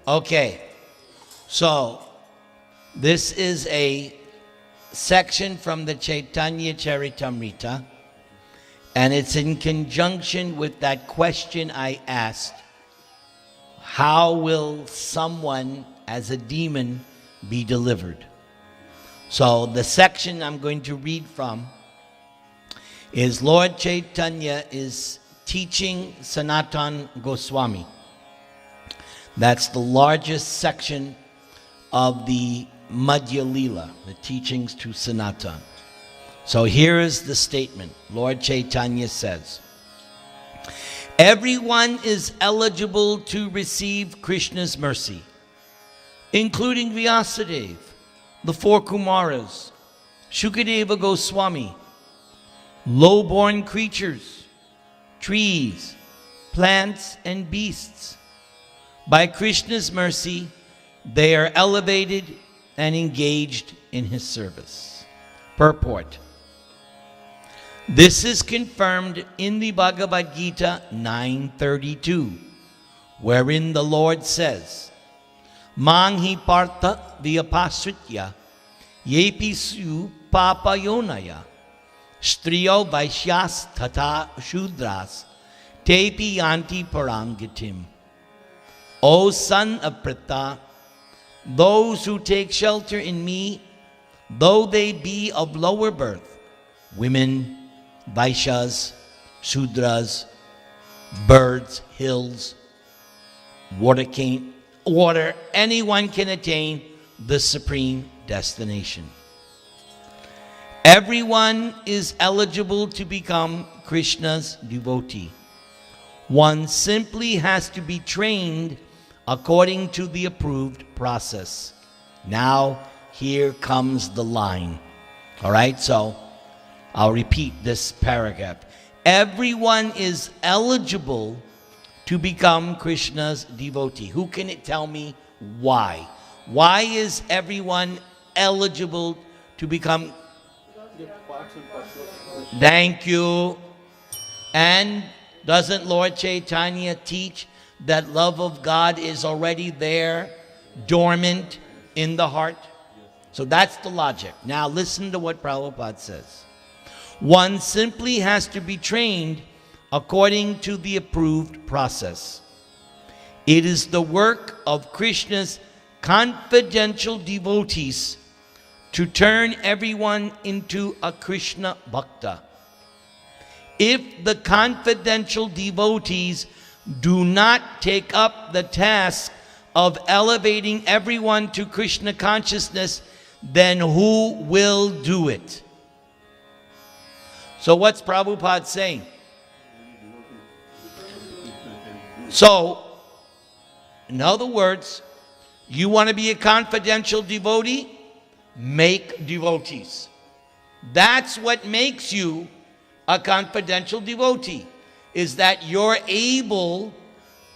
Okay, so this is a section from the Chaitanya Charitamrita, and it's in conjunction with that question I asked: how will someone as a demon be delivered? So the section I'm going to read from is Lord Chaitanya is teaching Sanatan Goswami. That's the largest section of the Madhya Lila, the teachings to Sanatan. So here is the statement. Lord Chaitanya says, everyone is eligible to receive Krishna's mercy, including Vyasadeva, the four Kumaras, Shukadeva Goswami, low-born creatures, trees, plants, and beasts. By Krishna's mercy, they are elevated and engaged in his service. Purport. This is confirmed in the Bhagavad-gītā 9:32, wherein the Lord says, Manghi partha vyapasritya yepisu papayonaya striyo vaishyas tata shudras tepi yanti paramgatim. O son of Pritha, those who take shelter in me, though they be of lower birth, women, Vaishyas, Shudras, birds, hills, water, anyone can attain the supreme destination. Everyone is eligible to become Krishna's devotee. One simply has to be trained according to the approved process. Now, here comes the line. All right, so I'll repeat this paragraph. Everyone is eligible to become Krishna's devotee. Who can it tell me why? Why is everyone eligible to become? Thank you. And doesn't Lord Chaitanya teach that love of God is already there, dormant in the heart? So that's the logic. Now listen to what Prabhupada says. One simply has to be trained according to the approved process. It is the work of Krishna's confidential devotees to turn everyone into a Krishna Bhakta. If the confidential devotees do not take up the task of elevating everyone to Krishna consciousness, then who will do it? So what's Prabhupada saying? So, in other words, you want to be a confidential devotee? Make devotees. That's what makes you a confidential devotee, is that you're able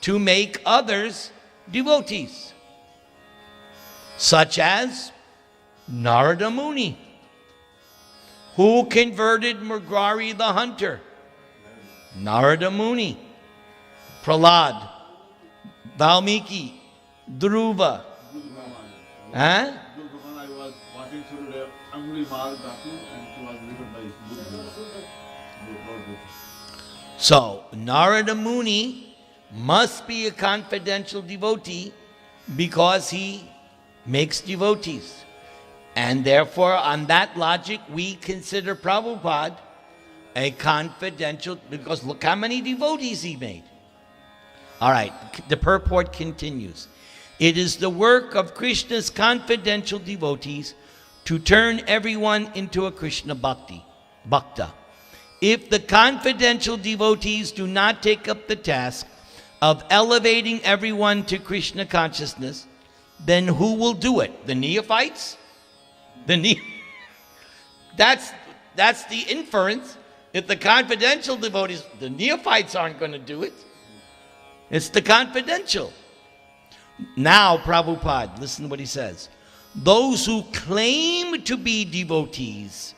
to make others devotees. Such as Narada Muni, who converted Mrigari the hunter. Narada Muni, Prahlad, Valmiki, Dhruva. Huh? So, Narada Muni must be a confidential devotee because he makes devotees. And therefore, on that logic, we consider Prabhupada a confidential, because look how many devotees he made. All right, the purport continues. It is the work of Krishna's confidential devotees to turn everyone into a Krishna Bhakta. If the confidential devotees do not take up the task of elevating everyone to Krishna consciousness, then who will do it? The neophytes? That's the inference. If the confidential devotees, the neophytes aren't going to do it. It's the confidential. Now, Prabhupada, listen to what he says. Those who claim to be devotees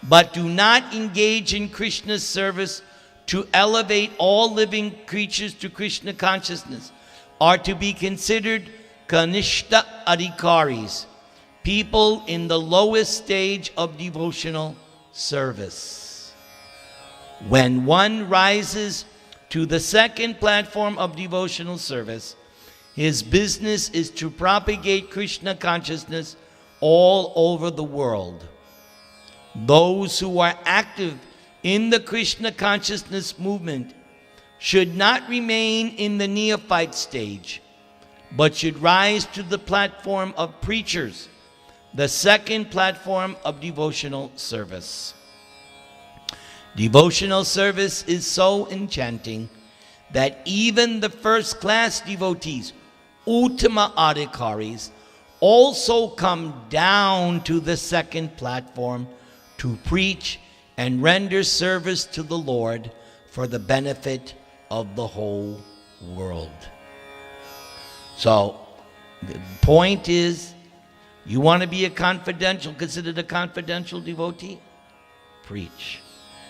but do not engage in Krishna's service to elevate all living creatures to Krishna consciousness are to be considered Kanishta Adhikaris, people in the lowest stage of devotional service. When one rises to the second platform of devotional service, his business is to propagate Krishna consciousness all over the world. Those who are active in the Krishna consciousness movement should not remain in the neophyte stage, but should rise to the platform of preachers, the second platform of devotional service. Devotional service is so enchanting that even the first-class devotees, Uttama Adhikaris, also come down to the second platform to preach and render service to the Lord for the benefit of the whole world. So, the point is, you want to be considered a confidential devotee? Preach.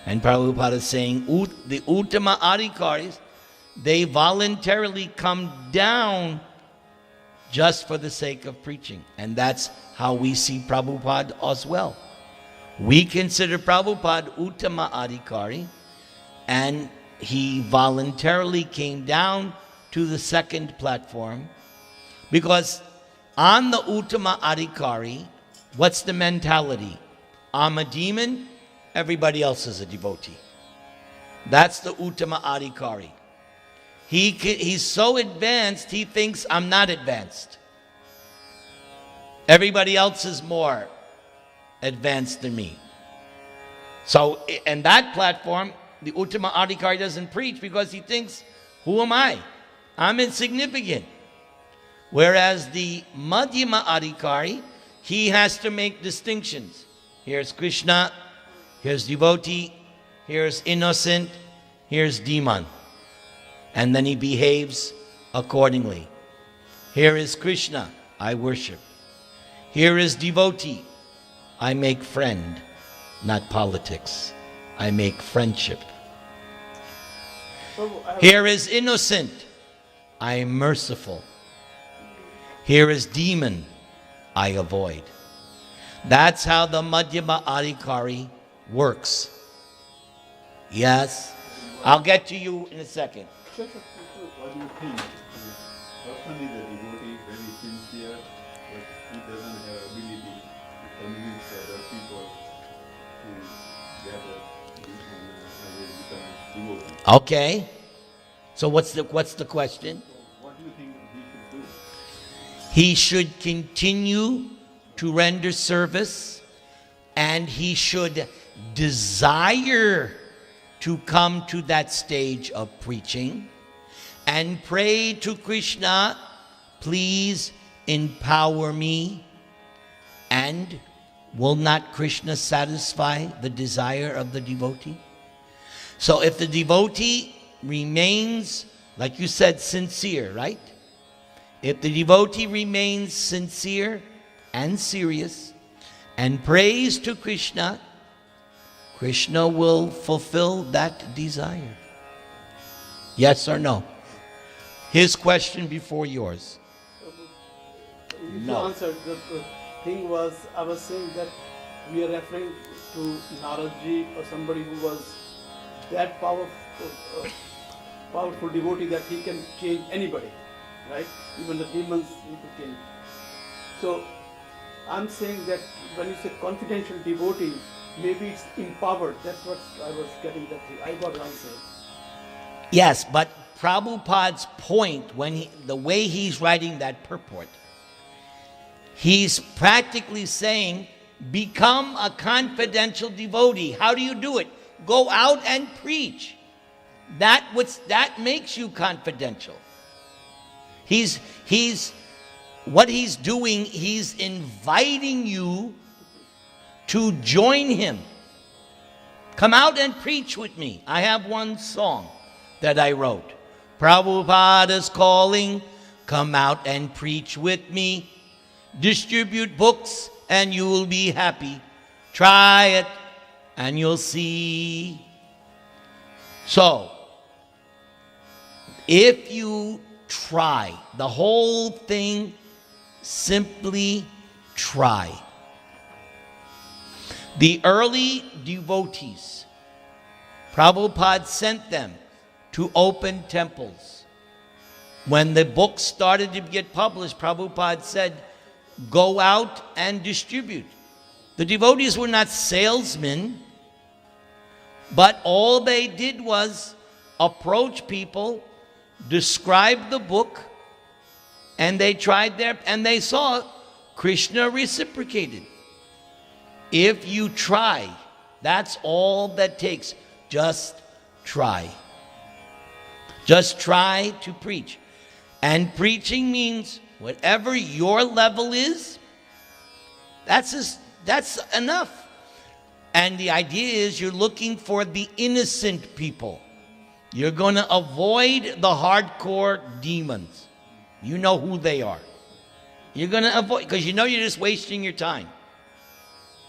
And Prabhupada is saying, the Uttama Adhikaris, they voluntarily come down just for the sake of preaching. And that's how we see Prabhupada as well. We consider Prabhupada Uttama Adhikari, and he voluntarily came down to the second platform, because on the Uttama Adhikari, what's the mentality? I'm a demon, everybody else is a devotee. That's the Uttama Adhikari. He's so advanced, he thinks I'm not advanced. Everybody else is more advanced than me. So, in that platform, the Uttama Adhikari doesn't preach because he thinks, who am I? I'm insignificant. Whereas the Madhyama Adhikari, he has to make distinctions. Here's Krishna, here's devotee, here's innocent, here's demon. And then he behaves accordingly. Here is Krishna, I worship. Here is devotee, I make friend, not politics. I make friendship. Here is innocent, I am merciful. Here is demon, I avoid. That's how the Madhyama Adhikari works. Yes? I'll get to you in a second. What do you think? Personally, the devotee is very sincere, but he doesn't have ability to convince other people to gather and become devotee. Okay. So what's the question? What do you think he should do? He should continue to render service, and he should desire to come to that stage of preaching and pray to Krishna, please empower me. And will not Krishna satisfy the desire of the devotee? So if the devotee remains, like you said, sincere, right? If the devotee remains sincere and serious and prays to Krishna, Krishna will fulfill that desire. Yes or no? His question before yours. You answered. The thing was, I was saying that we are referring to Naradji or somebody who was that powerful devotee that he can change anybody, right? Even the demons he could change. So I'm saying that when you say confidential devotee, maybe it's empowered. That's what I was getting. That I got an answer. Yes, but Prabhupada's point, the way he's writing that purport, he's practically saying, become a confidential devotee. How do you do it? Go out and preach. That makes you confidential. What he's doing, he's inviting you to join him. Come out and preach with me. I have one song that I wrote. Prabhupada's calling, come out and preach with me. Distribute books and you'll be happy. Try it and you'll see. So, if you try, the whole thing simply try. The early devotees, Prabhupada sent them to open temples. When the books started to get published, Prabhupada said, go out and distribute. The devotees were not salesmen, but all they did was approach people, describe the book, and they tried and they saw Krishna reciprocated. If you try, that's all that takes. Just try. Just try to preach. And preaching means whatever your level is, that's enough. And the idea is you're looking for the innocent people. You're going to avoid the hardcore demons. You know who they are. You're going to avoid, because you know you're just wasting your time.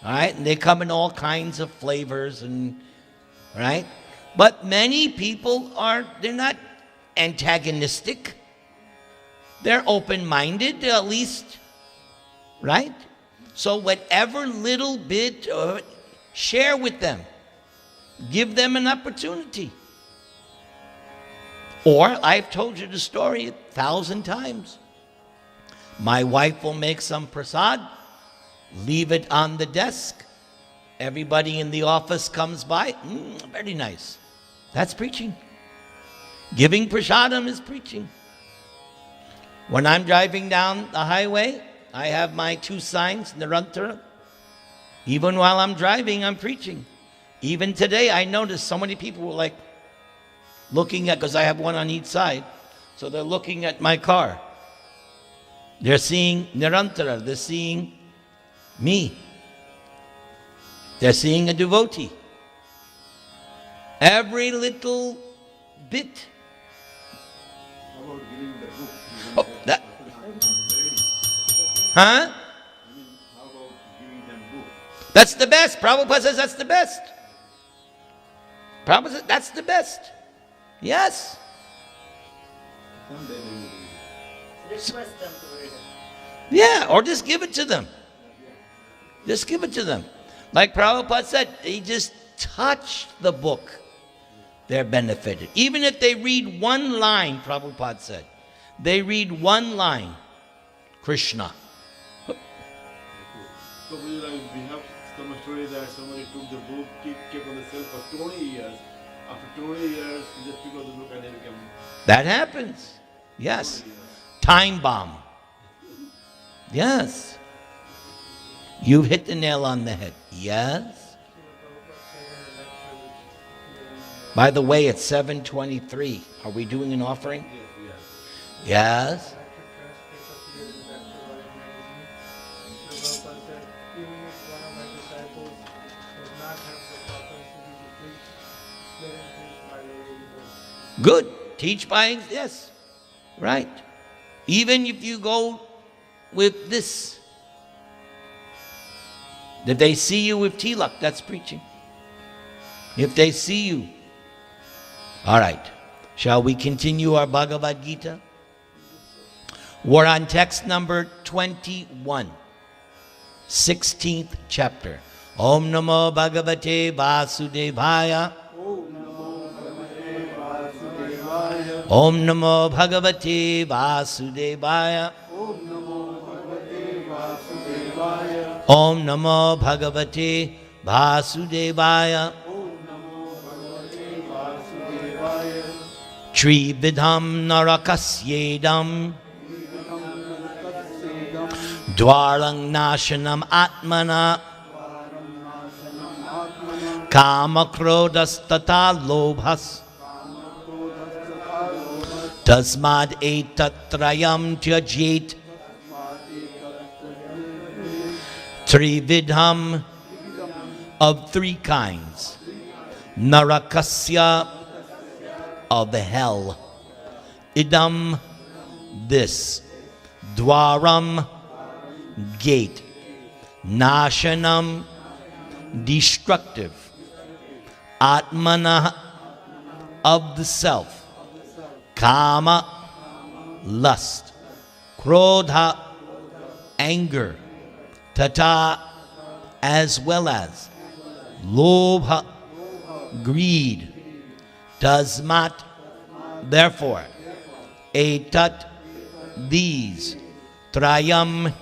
All right? And they come in all kinds of flavors, and right? But many people they're not antagonistic. They're open-minded, at least, right? So whatever little bit, share with them. Give them an opportunity. Or, I've told you the story 1,000 times. My wife will make some prasad, leave it on the desk. Everybody in the office comes by. Very nice. That's preaching. Giving prasadam is preaching. When I'm driving down the highway, I have my 2 signs, Nirantara. Even while I'm driving, I'm preaching. Even today, I noticed so many people were like looking at, because I have one on each side, so they're looking at my car. They're seeing Nirantara. They're seeing me. They're seeing a devotee. Every little bit. How about giving the book? Oh, that. Huh? How about giving them book? That's the best. Prabhupada says that's the best. Prabhupada says that's the best. Yes. Someday they will read it. Request them to read it. Yeah, or just give it to them. Just give it to them. Like Prabhupada said, they just touch the book. They're benefited. Even if they read one line, Prabhupada said, they read one line, Krishna. So we have some story that somebody took the book, kept on the shelf for 20 years. After 20 years, he just took out the book and they became... That happens. Yes. Time bomb. Yes. You've hit the nail on the head. Yes. By the way, it's 7:23. Are we doing an offering? Yes. Good. Teach by, yes. Right. Even if you go with this, if they see you with tilak, that's preaching. If they see you. All right. Shall we continue our Bhagavad-gītā? We're on text number 21, 16th chapter. Om Namo Bhagavate Vasudevaya. Om Namo Bhagavate Vasudevaya. Om Namo Bhagavate Vasudevaya. Trividham narakasyedam dwarang nashanam atmana kamakrodas tata lobhas tasmad etatrayam tyajet Trividham, of 3 kinds. Narakasya, of the hell. Idam, this. Dwaram, gate. Nashanam, destructive. Atmana, of the self. Kama, lust. Krodha, anger, tata, as well as lobha, greed, tasmat, therefore, etat, these, trayam,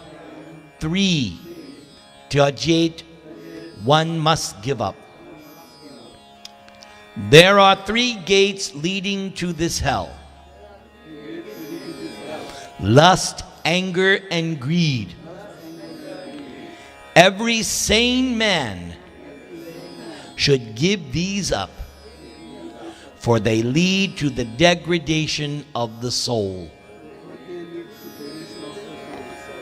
three, tyajet, one must give up. There are three gates leading to this hell: lust, anger, and greed. Every sane man should give these up, for they lead to the degradation of the soul.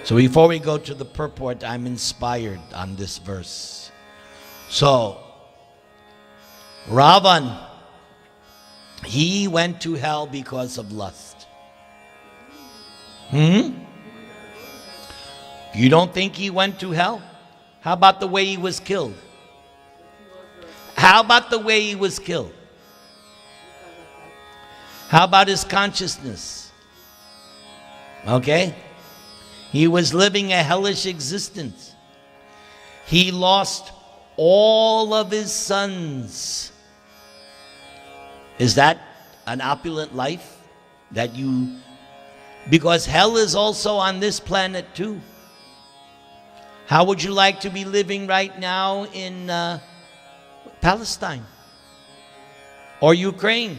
So before we go to the purport, I'm inspired on this verse. So, Ravan, he went to hell because of lust. You don't think he went to hell? How about the way he was killed? How about the way he was killed? How about his consciousness? Okay? He was living a hellish existence. He lost all of his sons. Is that an opulent life that you... Because hell is also on this planet too. How would you like to be living right now in Palestine or Ukraine?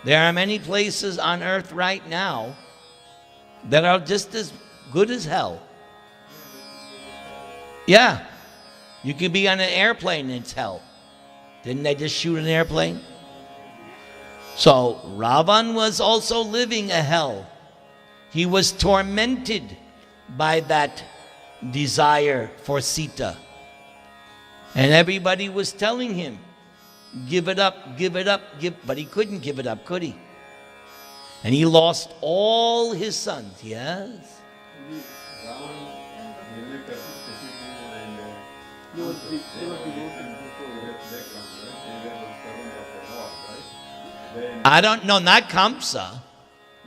There are many places on earth right now that are just as good as hell. Yeah, you can be on an airplane and it's hell. Didn't they just shoot an airplane? So Ravan was also living a hell. He was tormented by that desire for Sita. And everybody was telling him, give it up, but he couldn't give it up, could he? And he lost all his sons, yes? I don't know, not Kamsa.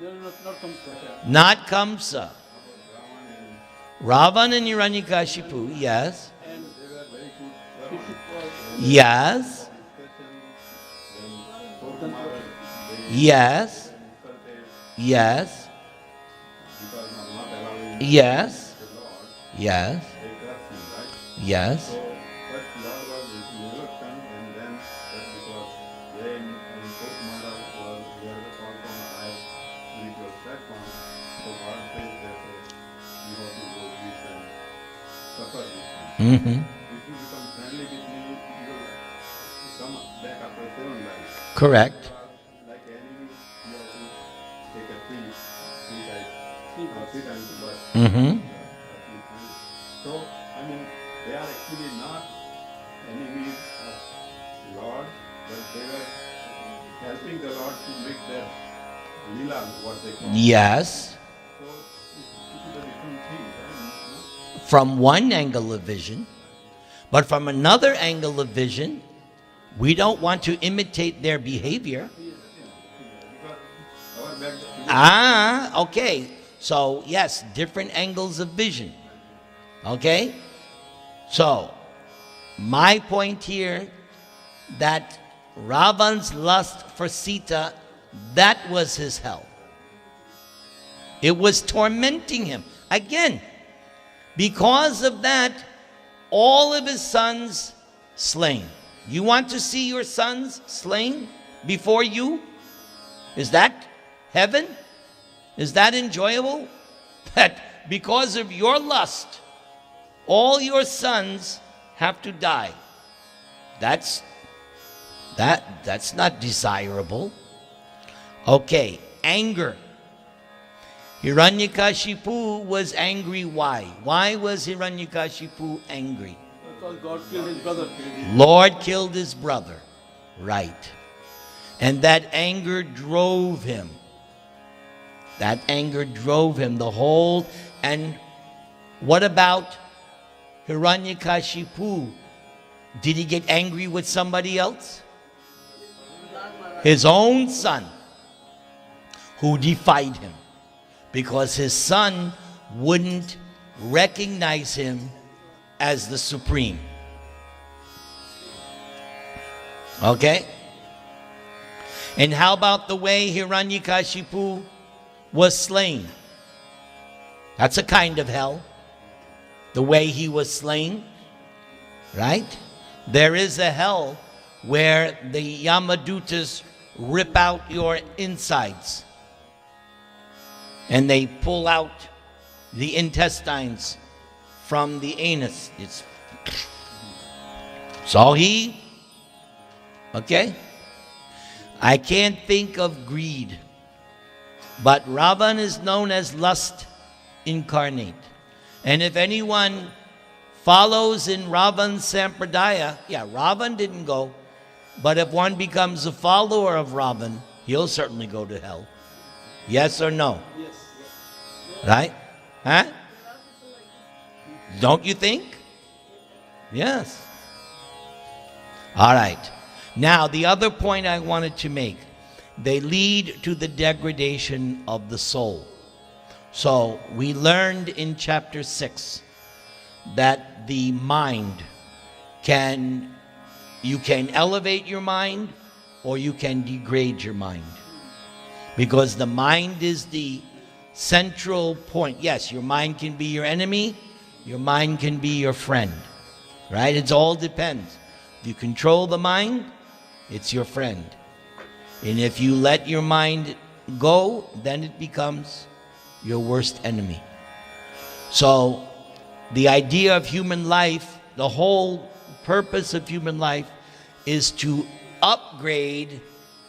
No, not Kamsa. Not Kamsa. Ravan and Hiranyakashipu, yes. Yes. Yes. Yes. Yes. Yes. Yes. Mm-hmm. If you become friendly with me, you will come back after 7 lives. Correct. Like enemy, you have to take a three times the birth. Mm-hmm. So, I mean, they are actually not enemies of Lord, but they were helping the Lord to make their lila, what they call. Yes. So, it is a different thing, right? From one angle of vision, but from another angle of vision, we don't want to imitate their behavior. Okay. So, yes, different angles of vision. Okay? So, my point here, that Ravan's lust for Sita, that was his hell. It was tormenting him. Again, because of that, all of his sons slain. You want to see your sons slain before you? Is that heaven? Is that enjoyable? That because of your lust, all your sons have to die. That's not desirable. Okay, anger. Hiranyakashipu was angry. Why? Why was Hiranyakashipu angry? Because God killed his brother. Lord killed his brother. Right. And that anger drove him. That anger drove him the whole. And what about Hiranyakashipu? Did he get angry with somebody else? His own son, who defied him. Because his son wouldn't recognize him as the supreme. Okay? And how about the way Hiranyakashipu was slain? That's a kind of hell. The way he was slain, right? There is a hell where the Yamadutas rip out your insides and they pull out the intestines from the anus. So he, okay? I can't think of greed, but Ravan is known as lust incarnate. And if anyone follows in Ravan's Sampradaya, yeah, Ravan didn't go, but if one becomes a follower of Ravan, he'll certainly go to hell. Yes or no? Yes. Right? Huh? Don't you think? Yes. All right. Now, the other point I wanted to make, they lead to the degradation of the soul. So, we learned in chapter 6 that the mind you can elevate your mind or you can degrade your mind. Because the mind is the central point. Yes, your mind can be your enemy, your mind can be your friend. Right? It all depends. If you control the mind, it's your friend. And if you let your mind go, then it becomes your worst enemy. So, the idea of human life, the whole purpose of human life is to upgrade,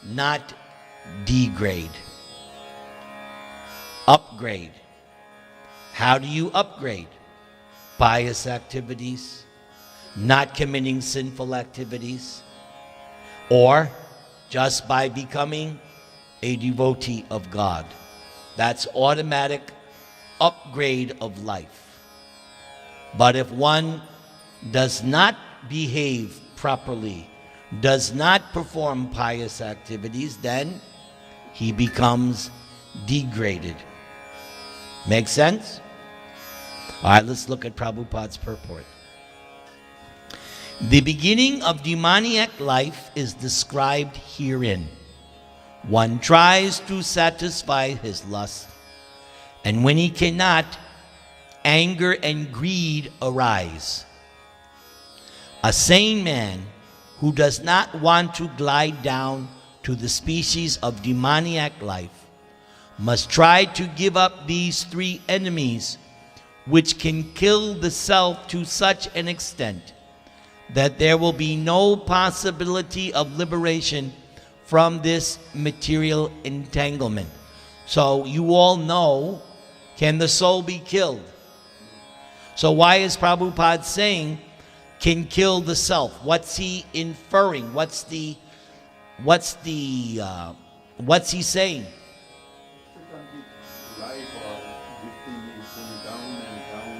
not degrade. Upgrade. How do you upgrade? Pious activities, not committing sinful activities, or just by becoming a devotee of God. That's automatic upgrade of life. But if one does not behave properly, does not perform pious activities, then he becomes degraded. Make sense? All right, let's look at Prabhupada's purport. The beginning of demoniac life is described herein. One tries to satisfy his lust, and when he cannot, anger and greed arise. A sane man who does not want to glide down to the species of demoniac life must try to give up these three enemies, which can kill the self to such an extent that there will be no possibility of liberation from this material entanglement. So you all know, can the soul be killed? So why is Prabhupada saying can kill the self? What's he inferring? What's he saying? Life of this thing is going down and down,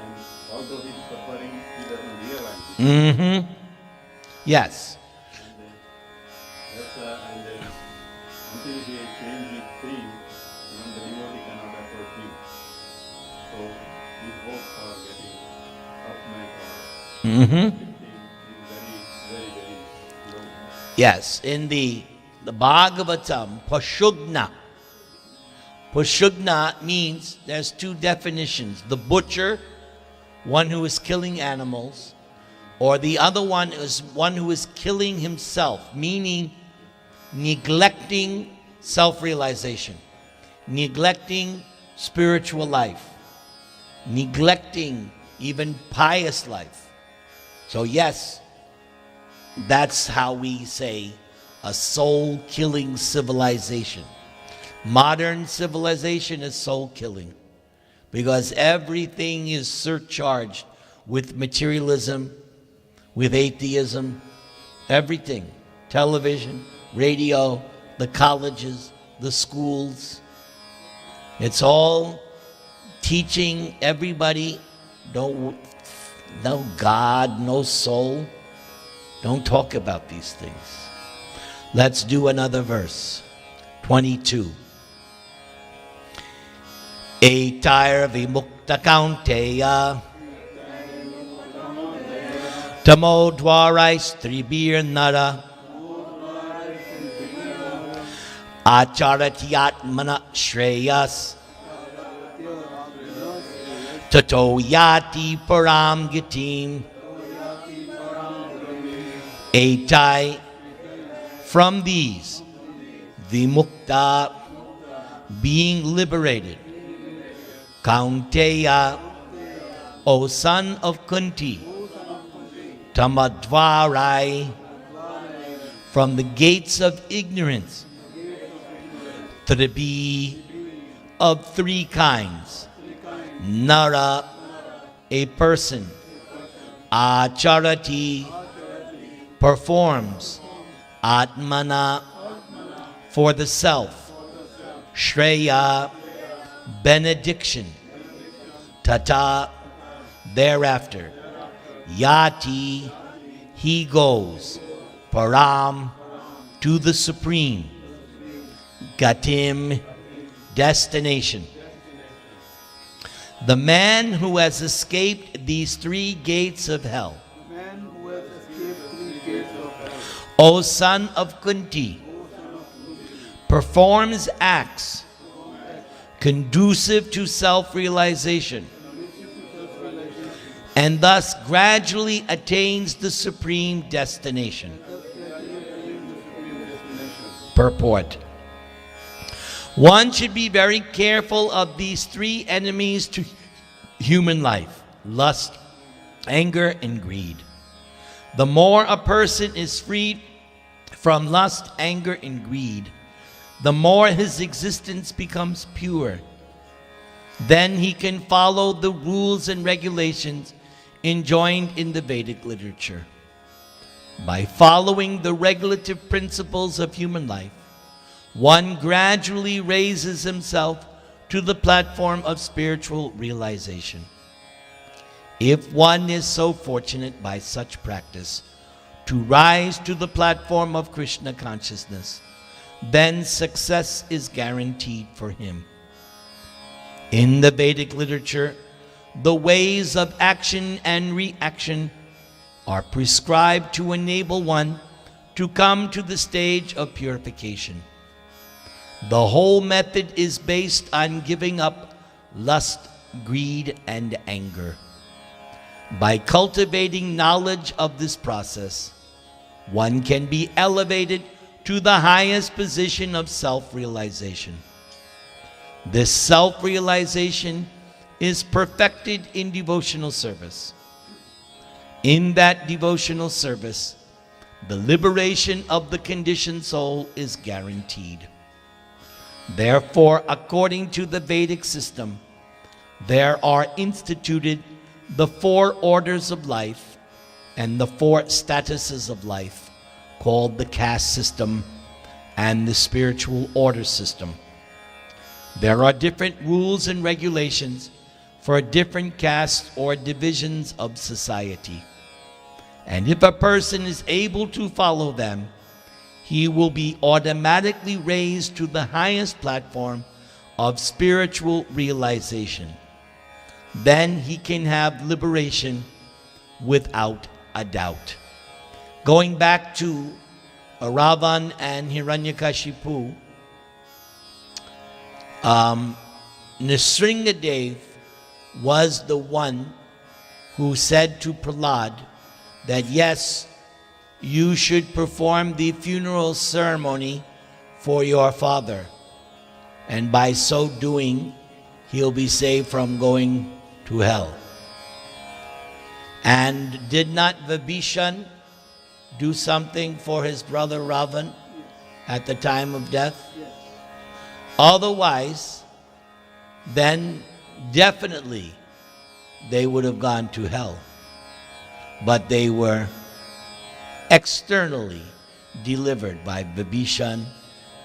and although he's suffering, he doesn't realize it. Mm-hmm. Yes. And then until he changes his thing, even the devotee cannot approach him. So his hopes are getting up Mm-hmm. is very, very, very low. Yes. In the Bhagavatam, Pashugna. Pashugna means there's two definitions. The butcher, one who is killing animals, or the other one is one who is killing himself, meaning neglecting self-realization, neglecting spiritual life, neglecting even pious life. So yes, that's how we say a soul-killing civilization. Modern civilization is soul-killing because everything is surcharged with materialism, with atheism, everything. Television, radio, the colleges, the schools. It's all teaching everybody no God, no soul. Don't talk about these things. Let's do another verse. 22. Etair vimukta kaunteya Tamo dwarais tribir nara Acharatiatmana shreyas Tato yati param gitim Etai. From these, vimukta, being liberated, Kaunteya, O son of Kunti, Tamadvarai, from the gates of ignorance, Tribi, of three kinds, Nara, a person, Acharati, performs, Atmana, for the self, Shreya, benediction, Tata, thereafter, Yati, he goes, Param, to the supreme, Gatim, destination. The man who has escaped these three gates of hell, O son of Kunti, performs acts conducive to self-realization, and thus gradually attains the supreme destination. Purport. One should be very careful of these three enemies to human life: lust, anger, and greed. The more a person is freed from lust, anger, and greed, the more his existence becomes pure. Then he can follow the rules and regulations enjoined in the Vedic literature. By following the regulative principles of human life, one gradually raises himself to the platform of spiritual realization. If one is so fortunate by such practice to rise to the platform of Krishna consciousness, then success is guaranteed for him. In the Vedic literature, the ways of action and reaction are prescribed to enable one to come to the stage of purification. The whole method is based on giving up lust, greed, and anger. By cultivating knowledge of this process, one can be elevated to the highest position of self-realization. This self-realization is perfected in devotional service. In that devotional service, the liberation of the conditioned soul is guaranteed. Therefore, according to the Vedic system, there are instituted the 4 orders of life and the 4 statuses of life, called the caste system and the spiritual order system. There are different rules and regulations for different castes or divisions of society. And if a person is able to follow them, he will be automatically raised to the highest platform of spiritual realization. Then he can have liberation without a doubt. Going back to Ravan and Hiranyakashipu, Nrsingadev was the one who said to Prahlad that yes, you should perform the funeral ceremony for your father, and by so doing, he'll be saved from going to hell. And did not Vibhishan do something for his brother Ravan at the time of death? Yes. Otherwise, then definitely they would have gone to hell. But they were externally delivered by Vibhishan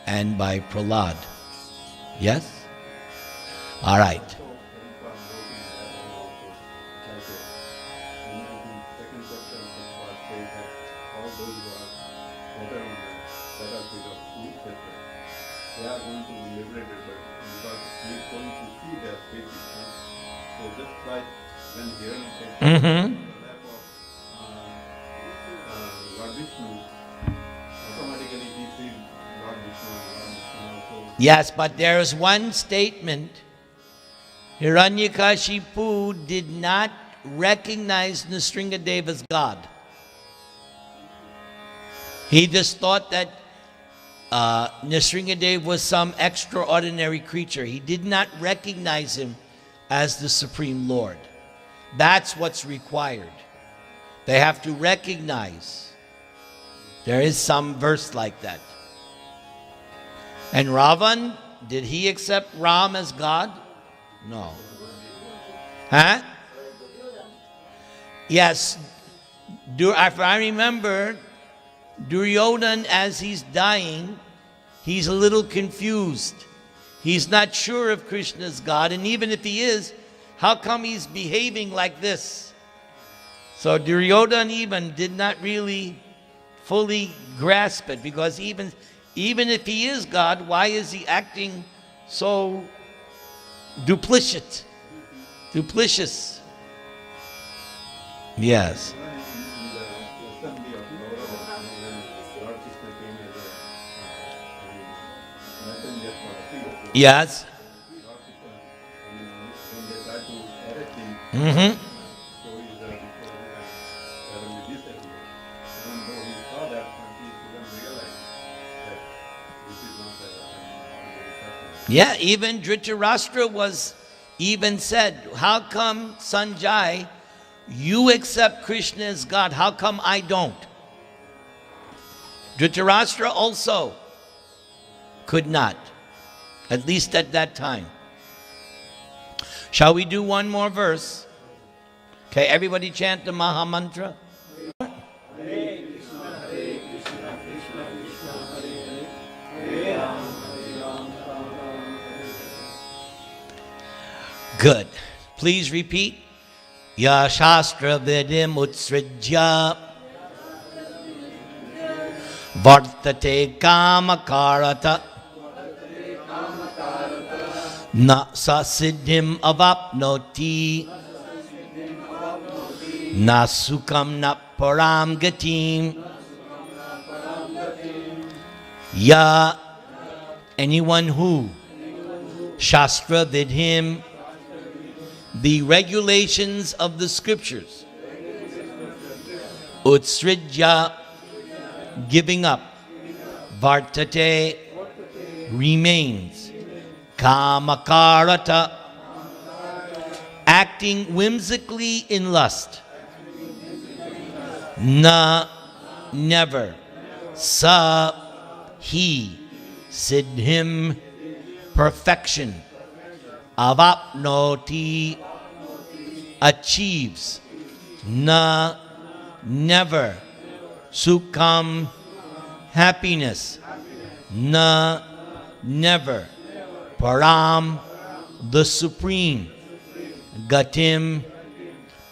and by Prahlad. Yes? All right. They are going to be liberated, but because he is going to see their faces. So just like when hearing takes Mm-hmm. on the lap of Lord Vishnu, automatically he sees Lord Vishnu also. Yes, but there is one statement. Hiranyakashipu did not recognize Nrsingadev as God. He just thought that Nrsingadev was some extraordinary creature. He did not recognize him as the Supreme Lord. That's what's required. They have to recognize. There is some verse like that. And Ravan, did he accept Ram as God? No. Huh? Yes. If I remember, Duryodhan, as he's dying, he's a little confused. He's not sure if Krishna is God, and even if he is, how come he's behaving like this? So Duryodhan even did not really fully grasp it, because even if he is God, why is he acting so duplicitous? Yes. In the assembly of Kaurava, when Lord Krishna came as a messenger for the king, Yes. Lord Krishna, when they tried to arrest him, Mm-hmm. so is suddenly disappeared. Even though he saw that, he couldn't realize that this is not an ordinary person. Yeah, even Dhritarashtra was even said, how come Sanjay, you accept Krishna as God, how come I don't? Dhritarashtra also could not, at least at that time. Shall we do one more verse? Okay, everybody chant the Maha Mantra. Good. Please repeat. Ya Shastra Vidim Utsrijya Vartate Kamakarata Na Sasiddhim Avapnoti Na Sukam Na Param Gatim. Ya, anyone who Shastra Vidhim, the regulations of the scriptures. Utsrijya, giving up. Vartate, remains. Kamakarata, acting whimsically in lust. Na, never. Sa, he. Siddhim, perfection. Avapnoti, achieves. Na, never. Sukham, happiness. Na, never. Param, the supreme. Gatim,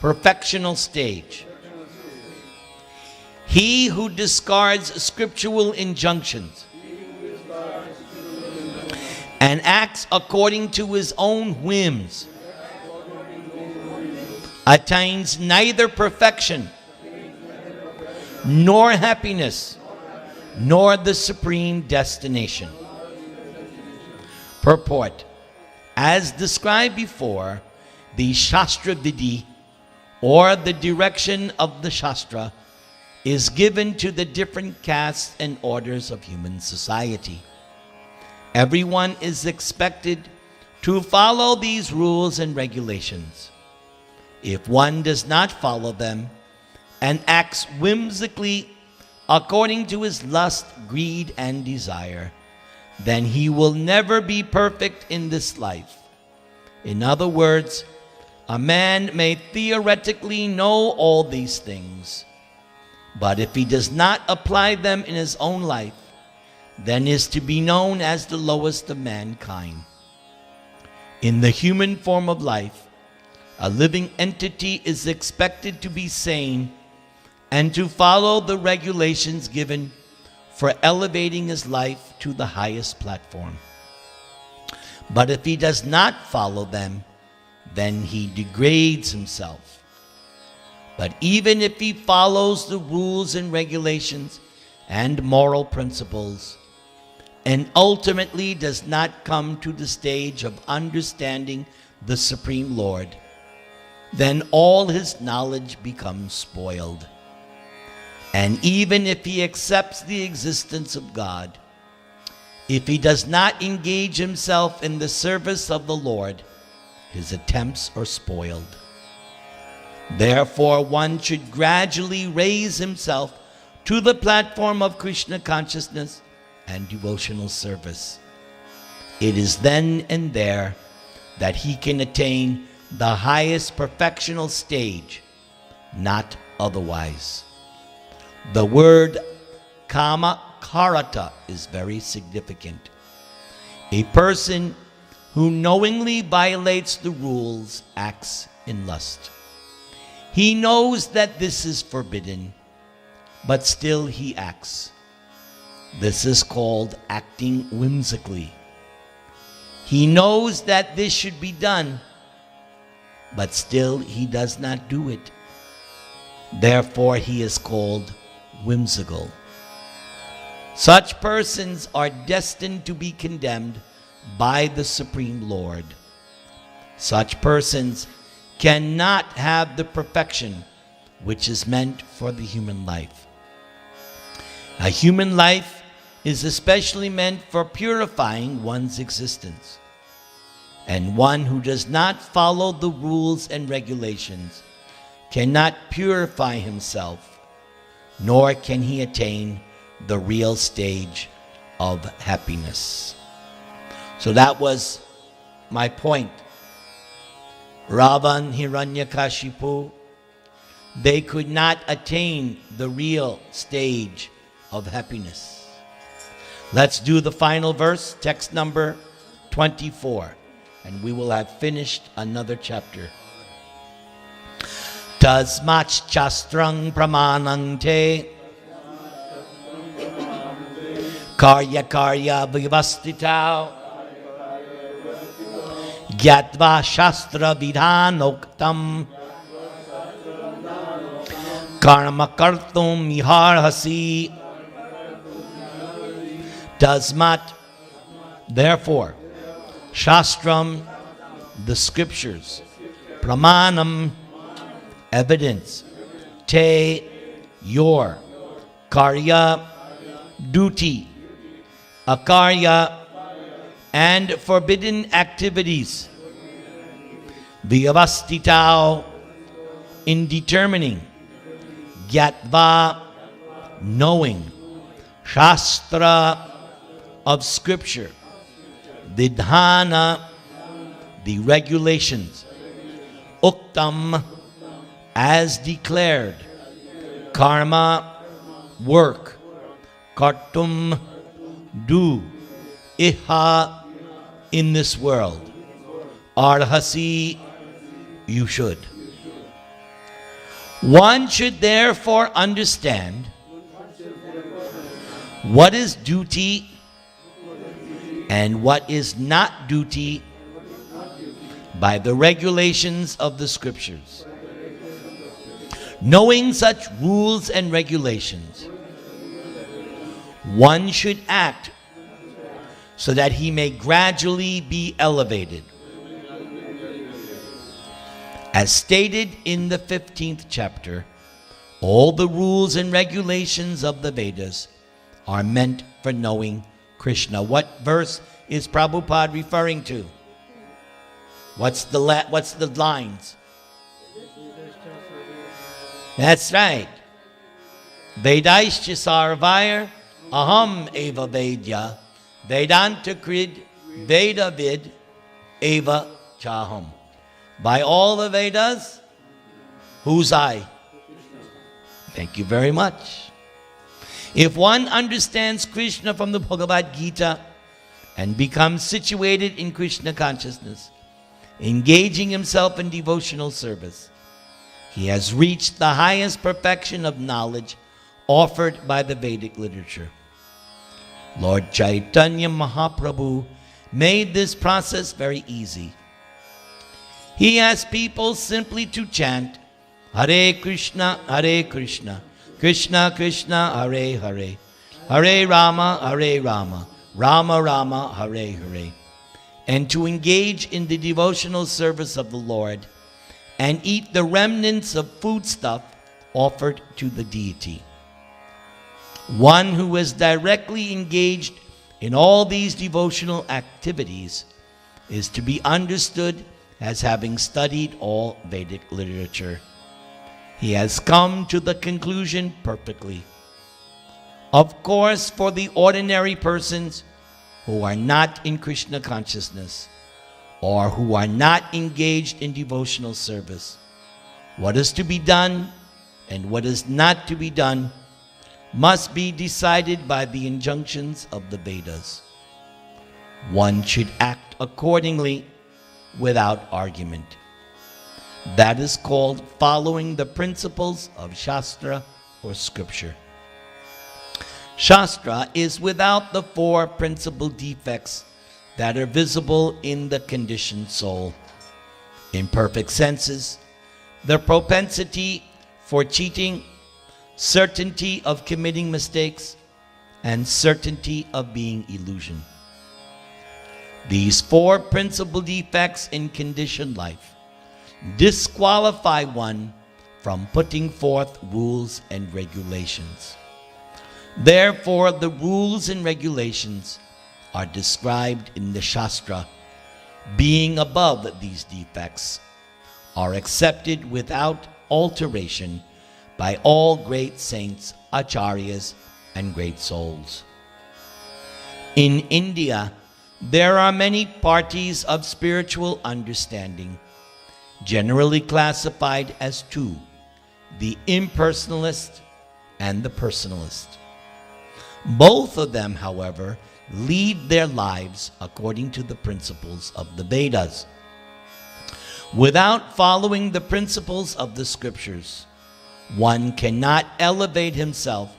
perfectional stage. He who discards scriptural injunctions and acts according to his own whims attains neither perfection nor happiness nor the supreme destination. Purport. As described before, the Shastra Vidhi, or the direction of the Shastra, is given to the different castes and orders of human society. Everyone is expected to follow these rules and regulations. If one does not follow them and acts whimsically according to his lust, greed, and desire, then he will never be perfect in this life. In other words, a man may theoretically know all these things, but if he does not apply them in his own life, then is to be known as the lowest of mankind. In the human form of life, a living entity is expected to be sane and to follow the regulations given for elevating his life to the highest platform. But if he does not follow them, then he degrades himself. But even if he follows the rules and regulations and moral principles, and ultimately does not come to the stage of understanding the Supreme Lord, then all his knowledge becomes spoiled. And even if he accepts the existence of God, if he does not engage himself in the service of the Lord, his attempts are spoiled. Therefore, one should gradually raise himself to the platform of Krishna consciousness and devotional service. It is then and there that he can attain the highest perfectional stage, not otherwise. The word kama karata is very significant. A person who knowingly violates the rules acts in lust. He knows that this is forbidden, but still he acts. This is called acting whimsically. He knows that this should be done, but still he does not do it. Therefore he is called whimsical. Such persons are destined to be condemned by the Supreme Lord. Such persons cannot have the perfection which is meant for the human life. A human life is especially meant for purifying one's existence. And one who does not follow the rules and regulations cannot purify himself, nor can he attain the real stage of happiness. So that was my point. Ravan, Hiranyakashipu, they could not attain the real stage of happiness. Let's do the final verse, text number 24, and we will have finished another chapter. Tasmach chastrang pramanang te karya karya vivastitau gyatva shastra vidhanoktam karma kartum miharhasi. Tasmat, therefore, shastram, the scriptures, pramanam, evidence, te, your, karya, duty, akarya, and forbidden activities, vyavastitau, in determining, gyatva, knowing, shastra, of scripture, vidhana, the regulations, uktam, as declared, karma, work, kartum, do, iha, in this world, arhasi, you should. One should therefore understand what is duty and what is not duty by the regulations of the scriptures. Knowing such rules and regulations, one should act so that he may gradually be elevated. As stated in the 15th chapter, all the rules and regulations of the Vedas are meant for knowing Krishna. What verse is Prabhupada referring to? What's the lines? That's right. Vedaischa sarvair aham eva vedya vedanta krid veda vid eva chaham. By all the Vedas, who's I? Thank you very much. If one understands Krishna from the Bhagavad-gītā and becomes situated in Krishna consciousness, engaging himself in devotional service, he has reached the highest perfection of knowledge offered by the Vedic literature. Lord Chaitanya Mahaprabhu made this process very easy. He asked people simply to chant Hare Krishna, Krishna Krishna, Hare Hare, Hare Rama, Rama Rama, Hare Hare, and to engage in the devotional service of the Lord and eat the remnants of foodstuff offered to the deity. One who is directly engaged in all these devotional activities is to be understood as having studied all Vedic literature. He has come to the conclusion perfectly. Of course, for the ordinary persons who are not in Krishna consciousness or who are not engaged in devotional service, what is to be done and what is not to be done must be decided by the injunctions of the Vedas. One should act accordingly without argument. That is called following the principles of Shastra or Scripture. Shastra is without the four principal defects that are visible in the conditioned soul: imperfect senses, the propensity for cheating, certainty of committing mistakes, and certainty of being illusion. These four principal defects in conditioned life disqualify one from putting forth rules and regulations. Therefore, the rules and regulations are described in the Shastra, being above these defects, are accepted without alteration by all great saints, acharyas, and great souls. In India, there are many parties of spiritual understanding, generally classified as two: the impersonalist and the personalist. Both of them, however, lead their lives according to the principles of the Vedas. Without following the principles of the Scriptures, one cannot elevate himself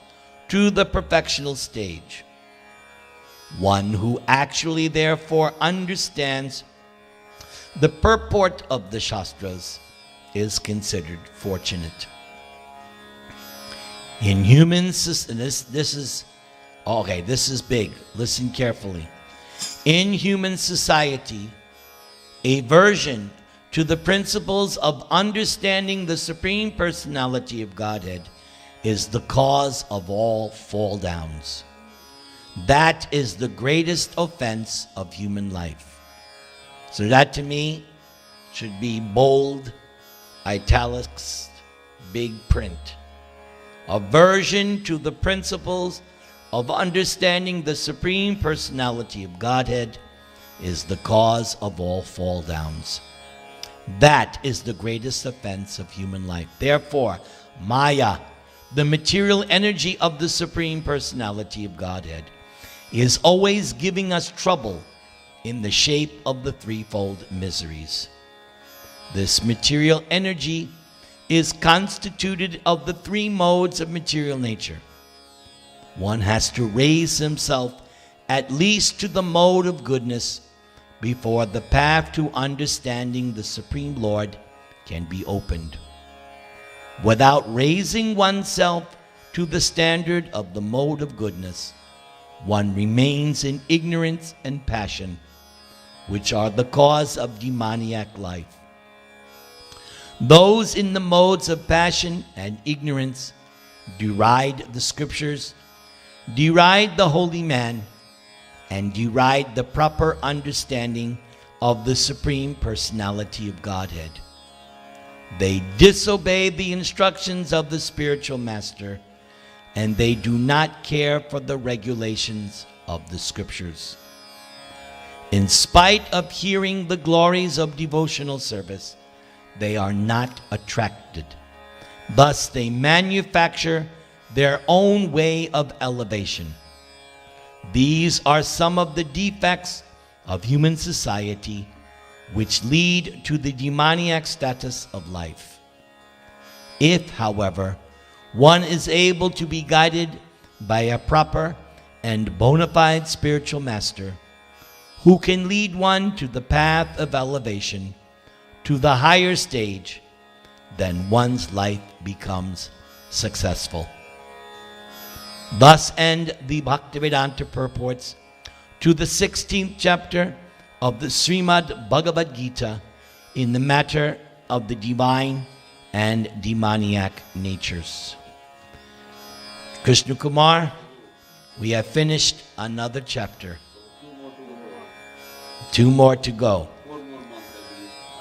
to the perfectional stage. One who actually therefore understands the purport of the Shastras is considered fortunate. In humans, this is big. Listen carefully. In human society, aversion to the principles of understanding the Supreme Personality of Godhead is the cause of all fall downs. That is the greatest offense of human life. So that to me should be bold, italics, big print. Aversion to the principles of understanding the Supreme Personality of Godhead is the cause of all fall downs. That is the greatest offense of human life. Therefore, Maya, the material energy of the Supreme Personality of Godhead, is always giving us trouble in the shape of the threefold miseries. This material energy is constituted of the three modes of material nature. One has to raise himself at least to the mode of goodness before the path to understanding the Supreme Lord can be opened. Without raising oneself to the standard of the mode of goodness, one remains in ignorance and passion, which are the cause of demoniac life. Those in the modes of passion and ignorance deride the Scriptures, deride the holy man, and deride the proper understanding of the Supreme Personality of Godhead. They disobey the instructions of the spiritual master, and they do not care for the regulations of the Scriptures. In spite of hearing the glories of devotional service, they are not attracted. Thus, they manufacture their own way of elevation. These are some of the defects of human society which lead to the demoniac status of life. If, however, one is able to be guided by a proper and bona fide spiritual master who can lead one to the path of elevation, to the higher stage, then one's life becomes successful. Thus end the Bhaktivedanta purports to the 16th chapter of the Srimad Bhagavad-gītā in the matter of the divine and demoniac natures. Krishna Kumar, we have finished another chapter. 2 more to go.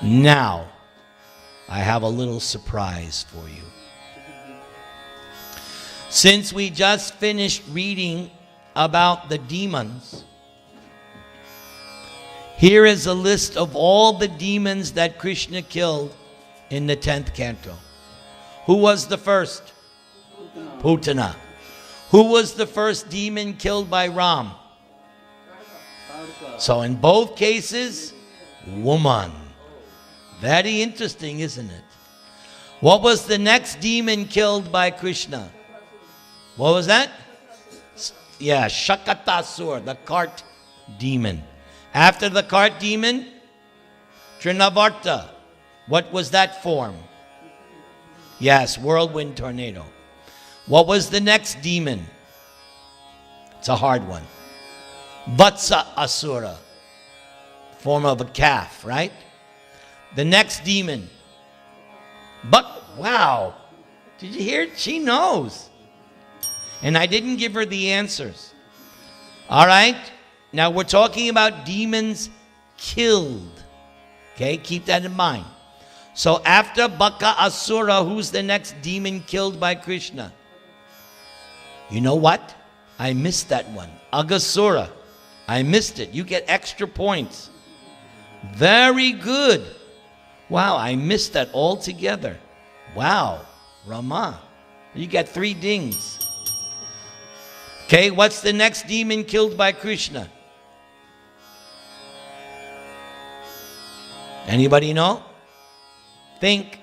Now, I have a little surprise for you. Since we just finished reading about the demons, here is a list of all the demons that Krishna killed in the 10th canto. Who was the first? Putana. Who was the first demon killed by Ram? So in both cases, woman. Very interesting, isn't it? What was the next demon killed by Krishna? What was that? Yeah, Shakatasur, the cart demon. After the cart demon, Trinavarta. What was that form? Yes, whirlwind tornado. What was the next demon? It's a hard one. Vatsa Asura, form of a calf, right? The next demon. But, wow, did you hear it? She knows. And I didn't give her the answers. All right? Now we're talking about demons killed. Okay, keep that in mind. So after Baka Asura, who's the next demon killed by Krishna? You know what? I missed that one. Agasura. I missed it. You get extra points. Very good. Wow, I missed that altogether. Wow, Rama. You get 3 dings. Okay, what's the next demon killed by Krishna? Anybody know? Think.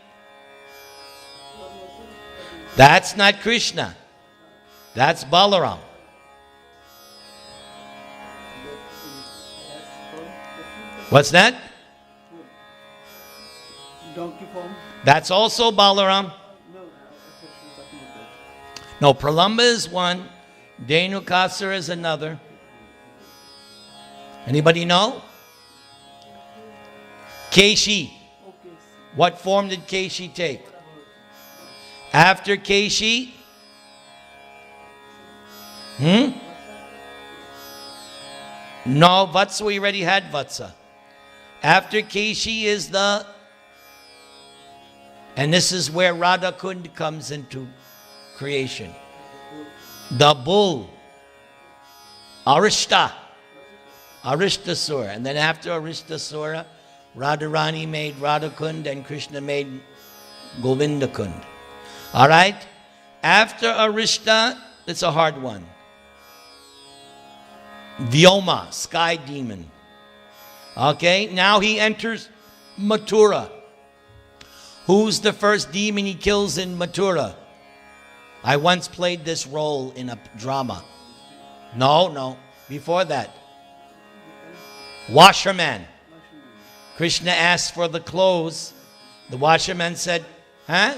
That's not Krishna. That's Balaram. What's that? Donkey form? That's also Balaram. No, Pralamba is one. Dhenukasura is another. Anybody know? Keshi. What form did Keshi take? After Keshi? No, Vatsa, we already had Vatsa. After Keshi is the, and this is where Radha Kund comes into creation. The bull. Arishta. Arishtasura. And then after Arishtasura, Radharani made Radhakund and Krishna made Govindakund. All right? After Arishta, it's a hard one. Vyoma, sky demon. Okay? Now he enters Mathura. Who's the first demon he kills in Mathura? I once played this role in a drama. No. Before that. Washerman. Krishna asked for the clothes. The washerman said, huh?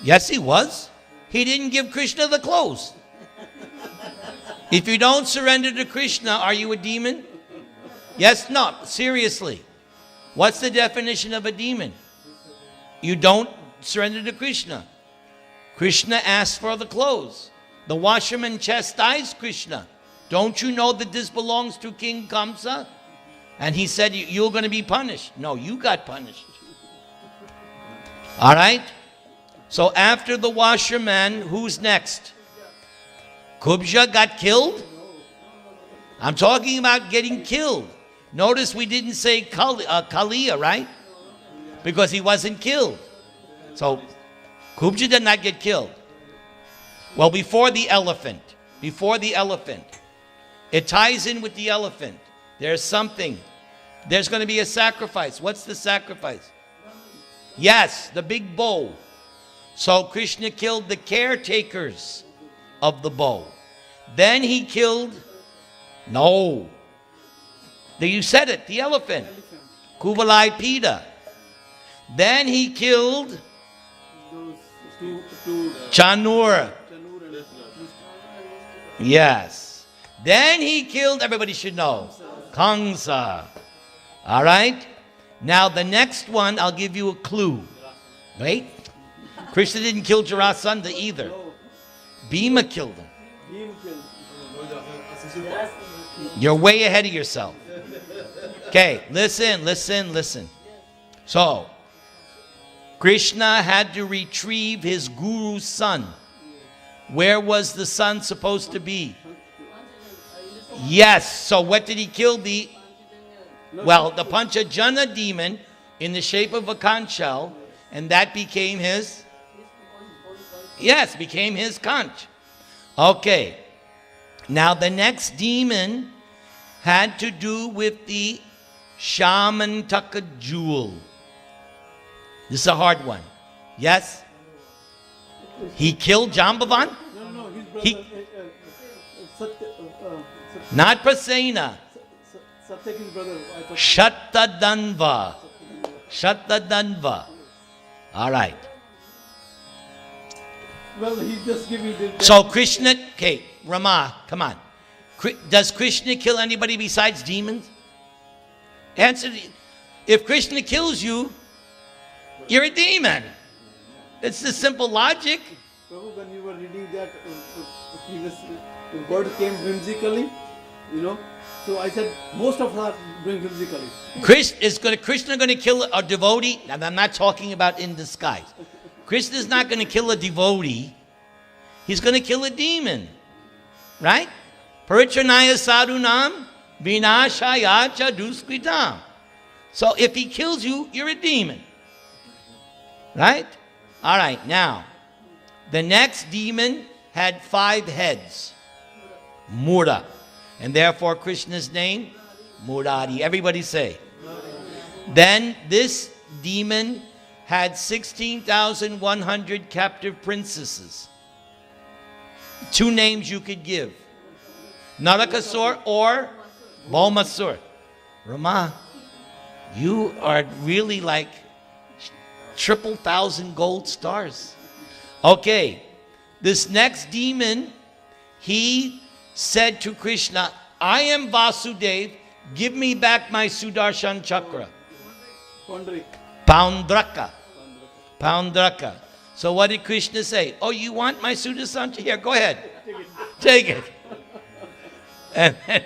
Yes, he was. He didn't give Krishna the clothes. If you don't surrender to Krishna, are you a demon? Yes, no, seriously. What's the definition of a demon? You don't surrender to Krishna. Krishna asked for the clothes. The washerman chastised Krishna. Don't you know that this belongs to King Kamsa? And he said, you're going to be punished. No, you got punished. All right? So after the washerman, who's next? Kubja got killed? I'm talking about getting killed. Notice we didn't say Kaliya, right? Because he wasn't killed. So Kubja did not get killed. Well, before the elephant, it ties in with the elephant. There's something. There's going to be a sacrifice. What's the sacrifice? Yes, the big bow. So Krishna killed the caretakers of the bow. Then he killed No. You said it, the elephant. Kuvalai Pita. Then he killed Those two Chanur. Chanur and Yes. Then he killed, everybody should know, Kamsa. All right? Now the next one, I'll give you a clue. Wait. Krishna didn't kill Jarasandha either. Bhima killed him. Bhima killed. You're way ahead of yourself. Okay, listen. So, Krishna had to retrieve his guru's son. Where was the son supposed to be? Yes, so what did he kill? The Panchajana demon in the shape of a conch shell, and that became his, became his conch. Okay, now the next demon had to do with the Shamantaka jewel. This is a hard one. Yes? He killed Jambavan? No, his brother. He- Satya, Not Prasena. Satyaki's brother. I thought. Shatadanva. All right. Well, he's just giving the. So Krishna, okay, Rama, come on. Does Krishna kill anybody besides demons? Answer. If Krishna kills you, you're a demon. It's the simple logic. Prabhu, when you were reading that previously, the word came whimsically, So I said most of us are doing whimsically. Krishna going to kill a devotee? And I'm not talking about in disguise. Krishna is not going to kill a devotee. He's going to kill a demon. Right? Parichanaya sadhunam vinashaya cha duskritam. So if he kills you, you're a demon. Right? All right, now, the next demon had 5 heads. Mura. And therefore Krishna's name, Murari. Everybody say. Then this demon had 16,100 captive princesses. 2 names you could give. Narakasur or Bhaumasur. Rama, you are really like 1,000 gold stars. Okay, this next demon, he said to Krishna, I am Vasudev, give me back my Sudarshan chakra. Poundraka. So what did Krishna say? Oh, you want my Sudarshan chakra? Here, go ahead. Take it. And then,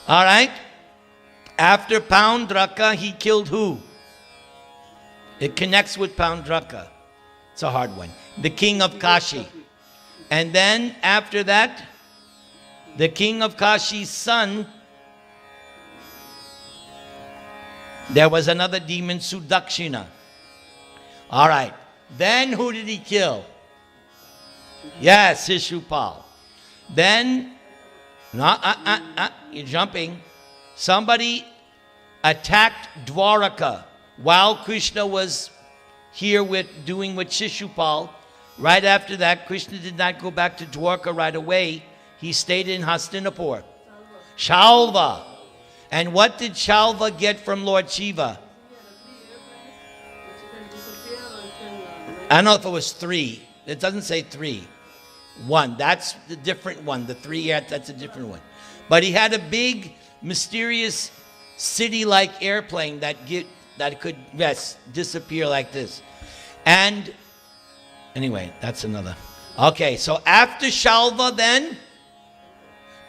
all right. After Poundraka, he killed who? It connects with Poundraka. It's a hard one. The king of Kashi. And then after that, the king of Kashi's son, there was another demon, Sudakshina. All right. Then who did he kill? Yes, Shishupal. Then, you're jumping. Somebody attacked Dwaraka while Krishna was here doing with Shishupal. Right after that, Krishna did not go back to Dwarka right away. He stayed in Hastinapur. Shalva. And what did Shalva get from Lord Shiva? I don't know if it was 3. It doesn't say 3. 1. That's the different one. The 3, that's a different one. But he had a big, mysterious, city-like airplane that could, disappear like this. And anyway, that's another. Okay, so after Shalva then,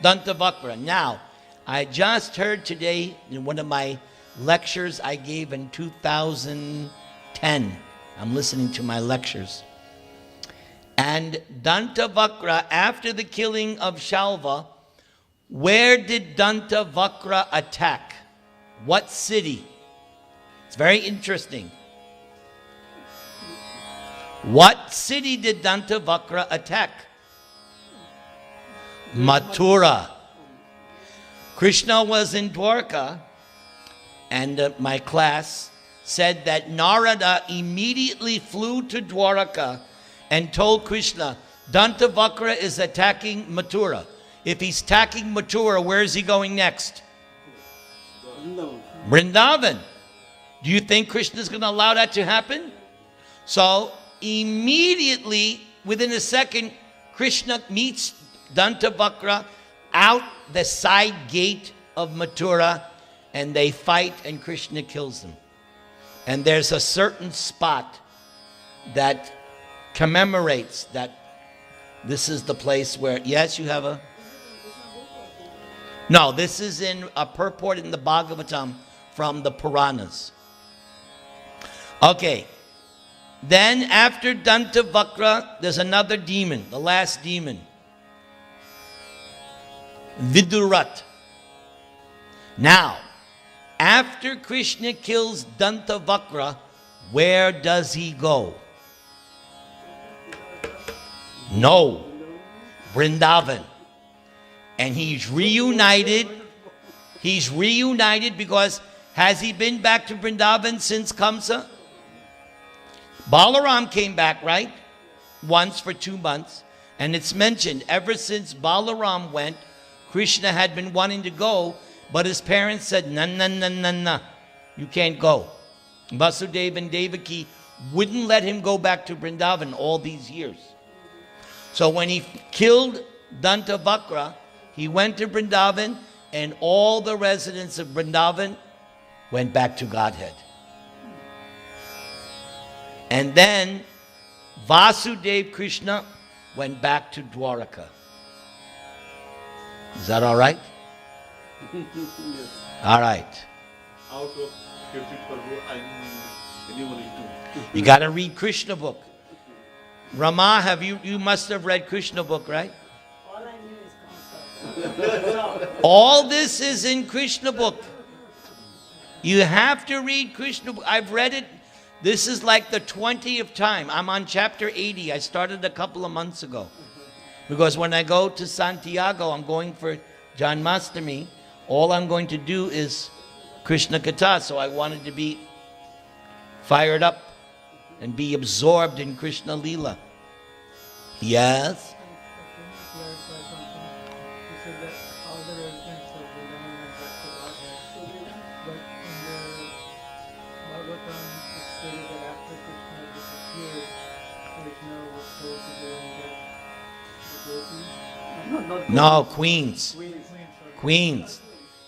Dantavakra. Now, I just heard today in one of my lectures I gave in 2010. I'm listening to my lectures. And Dantavakra, after the killing of Shalva, where did Dantavakra attack? What city? It's very interesting. What city did Dantavakra attack? Mathura. Krishna was in Dwarka, and my class said that Narada immediately flew to Dwarka and told Krishna, Dantavakra is attacking Mathura. If he's attacking Mathura, where is he going next? No. Vrindavan. Do you think Krishna is going to allow that to happen? So immediately, within a second, Krishna meets Dantavakra out the side gate of Mathura, and they fight, and Krishna kills them. And there's a certain spot that commemorates that this is the place where, yes, you have a... No, this is in a purport in the Bhagavatam from the Puranas. Okay. Then after Dantavakra, there's another demon, the last demon. Vidurat. Now, after Krishna kills Dantavakra, where does he go? No, Vrindavan. And he's reunited. He's reunited because has he been back to Vrindavan since Kamsa? Balaram came back, right? Once for 2 months. And it's mentioned ever since Balaram went, Krishna had been wanting to go, but his parents said, no, you can't go. Vasudeva and Devaki wouldn't let him go back to Vrindavan all these years. So when he killed Dantavakra, he went to Vrindavan, and all the residents of Vrindavan went back to Godhead. And then Vasudeva Krishna went back to Dwaraka. Is that all right? Yes. All right. Out of 50 Parvo, I need only 2. You got to read Krishna book. Rama, you must have read Krishna book, right? All I knew is concept. All this is in Krishna book. You have to read Krishna book. I've read it. This is like the 20th time. I'm on chapter 80. I started a couple of months ago. Because when I go to Santiago, I'm going for Janmashtami. All I'm going to do is Krishna Katha. So I wanted to be fired up and be absorbed in Krishna Leela. Yes? Can you clarify something? You said that all the residents of Vrindavan went back to Godhead. But in the Bhagavatam, it stated that after Krishna disappeared, Krishna was told to go and get the gopis. No, queens. Queens. Queens.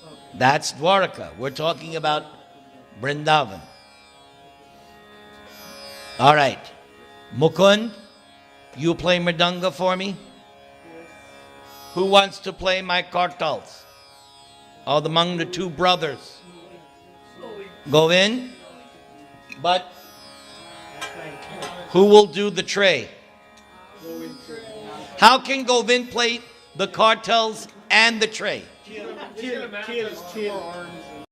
Okay. That's Dwaraka. We're talking about Vrindavan. All right. Mukund, you play Mridanga for me? Who wants to play my kartals? Among the 2 brothers. Govind? But who will do the tray? How can Govind play the kartals and the tray? Chill.